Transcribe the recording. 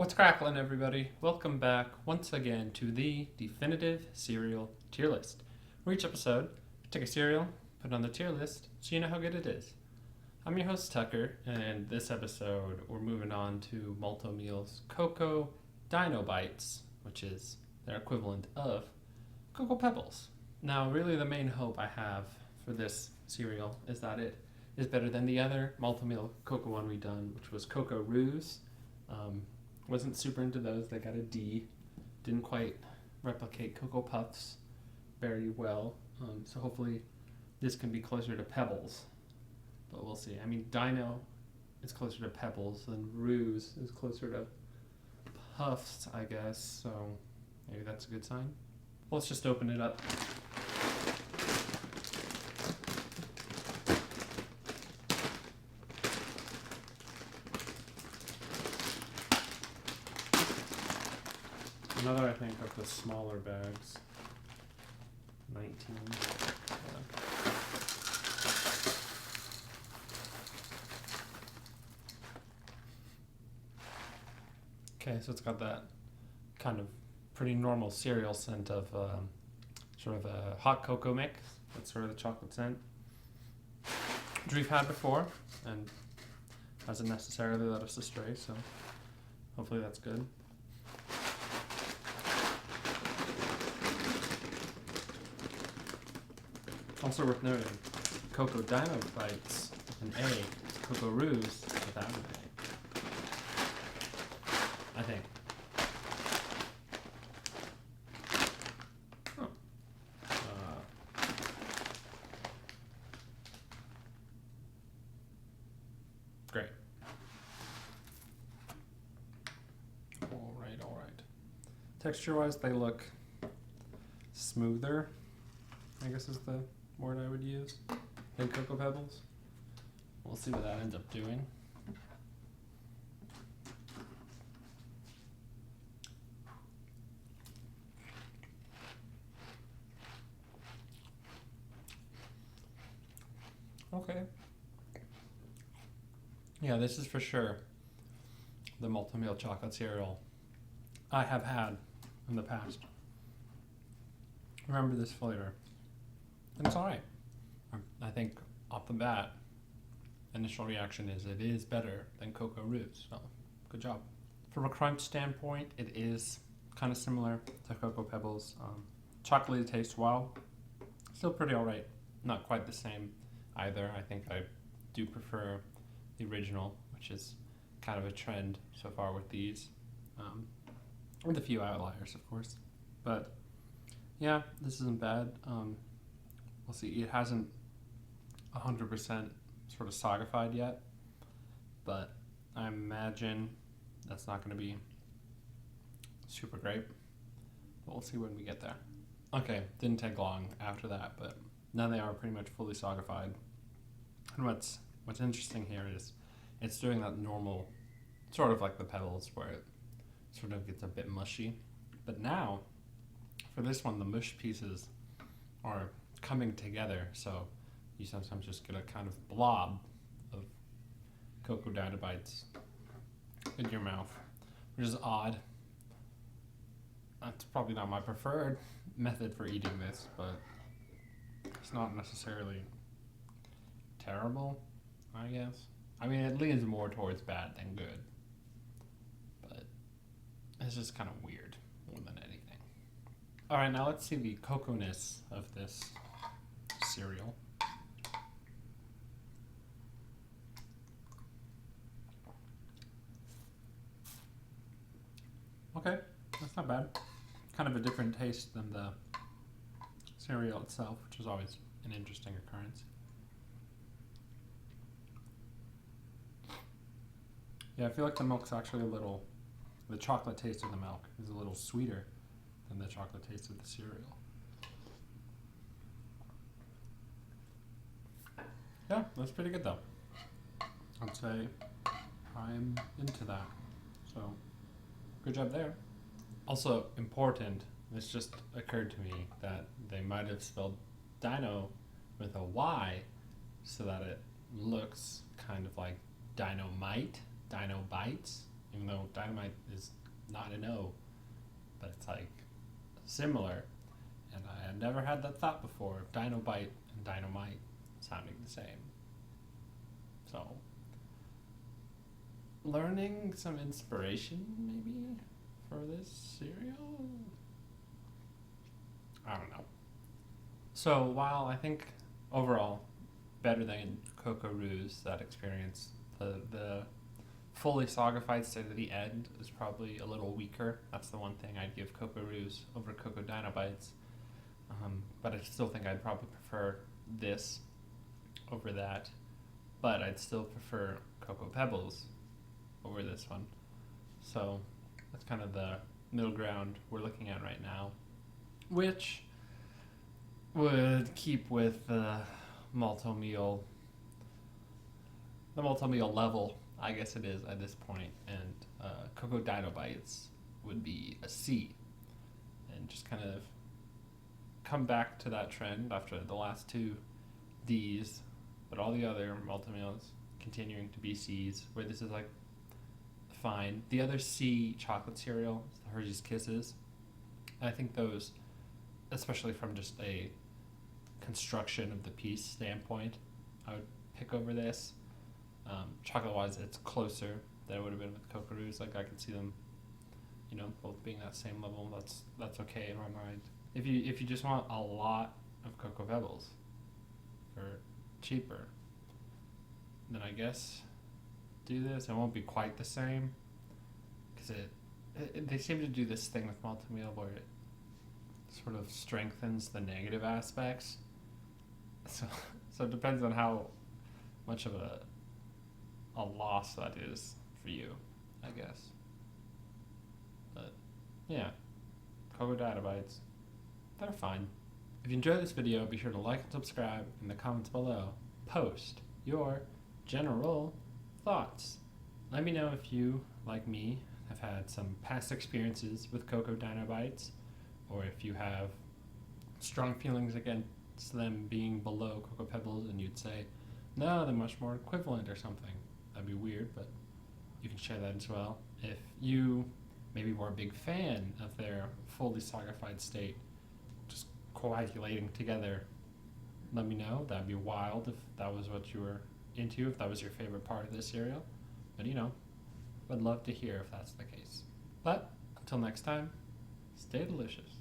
What's cracklin', everybody? Welcome back once again to the definitive cereal tier list. For each episode, I take a cereal, put it on the tier list, so you know how good it is. I'm your host Tucker, and this episode we're moving on to Malt O Meal's Cocoa Dyno-Bites, which is their equivalent of Cocoa Pebbles. Now, really, the main hope I have for this cereal is that it is better than the other Malt O Meal cocoa one we done, which was Coco Roos. Wasn't super into those. They got a D. Didn't quite replicate Cocoa Puffs very well. So hopefully this can be closer to Pebbles. But we'll see. I mean, Dino is closer to Pebbles and Roos is closer to Puffs, I guess. So maybe that's a good sign. Well, let's just open it up. Another, I think, of the smaller bags. 19. Okay, so it's got that kind of pretty normal cereal scent of sort of a hot cocoa mix. That's sort of the chocolate scent, which we've had before, and hasn't necessarily led us astray, so hopefully that's good. Also worth noting, Cocoa Dyno-Bites with an A, Coco Roos without an A. I think. Oh. Great. Alright. Texture-wise, they look smoother, I guess is the word I would use, than Cocoa Pebbles. We'll see what that ends up doing. Okay. Yeah, this is for sure the Malt O Meal chocolate cereal I have had in the past. Remember this flavor. And it's alright. I think off the bat, initial reaction is it is better than Coco Roos. So, good job. From a crunch standpoint, it is kind of similar to Cocoa Pebbles. Chocolatey taste, while still pretty alright. Not quite the same either. I think I do prefer the original, which is kind of a trend so far with these. With a few outliers, of course. But yeah, this isn't bad. We'll see. It hasn't 100% sort of sagified yet, but I imagine that's not going to be super great. But we'll see when we get there. Okay, didn't take long after that, but now they are pretty much fully sagified. And what's interesting here is it's doing that normal, sort of like the Pebbles, where it sort of gets a bit mushy. But now, for this one, the mush pieces are coming together, so you sometimes just get a kind of blob of Cocoa Dyno-Bites in your mouth, which is odd. That's probably not my preferred method for eating this, but it's not necessarily terrible, I guess. I mean, it leans more towards bad than good, but it's just kind of weird more than anything. Alright, now let's see the cocoa-ness of this cereal. Okay, that's not bad. Kind of a different taste than the cereal itself, which is always an interesting occurrence. Yeah, I feel like the milk's actually the chocolate taste of the milk is a little sweeter than the chocolate taste of the cereal. Yeah, that's pretty good though. I'd say I'm into that. So, good job there. Also important, this just occurred to me that they might have spelled dino with a Y so that it looks kind of like dynamite, Dyno-Bites even though Dynamite is not an O, but it's like similar. And I had never had that thought before of Dino-Bite and Dynamite sounding the same. So, learning some inspiration maybe for this cereal? I don't know. So while I think overall better than Coco Roos, that experience, the fully soggified state at the end is probably a little weaker. That's the one thing I'd give Coco Roos over Cocoa Dyno-Bites. But I still think I'd probably prefer this over that. But I'd still prefer Cocoa Pebbles over this one. So that's kind of the middle ground we're looking at right now, which would keep with the Malt O Meal, level, I guess it is at this point, and Cocoa Dyno-Bites would be a C, and just kind of come back to that trend after the last two D's, but all the other Malt O Meals continuing to be C's, where this is like fine. The other C chocolate cereal is the Hershey's Kisses. And I think those, especially from just a construction of the piece standpoint, I would pick over this. Chocolate-wise, it's closer than it would have been with Coco Roos. Like I could see them, both being that same level. That's okay in my mind. If you just want a lot of Cocoa Pebbles for cheaper, then I guess do this. It won't be quite the same because they seem to do this thing with Malt O Meal where it sort of strengthens the negative aspects. So it depends on how much of a loss that is for you, I guess. But yeah, Cocoa Dyno-Bites, they're fine. If you enjoyed this video, be sure to like and subscribe. In the comments below, post your general thoughts. Let me know if you, like me, have had some past experiences with Cocoa Dyno-Bites, or if you have strong feelings against them being below Cocoa Pebbles and you'd say, no, they're much more equivalent or something. That'd be weird, but you can share that as well. If you maybe were a big fan of their fully soggified state, just coagulating together, let me know. That'd be wild if that was what you were into, if that was your favorite part of this cereal. But I'd love to hear if that's the case. But until next time, stay delicious.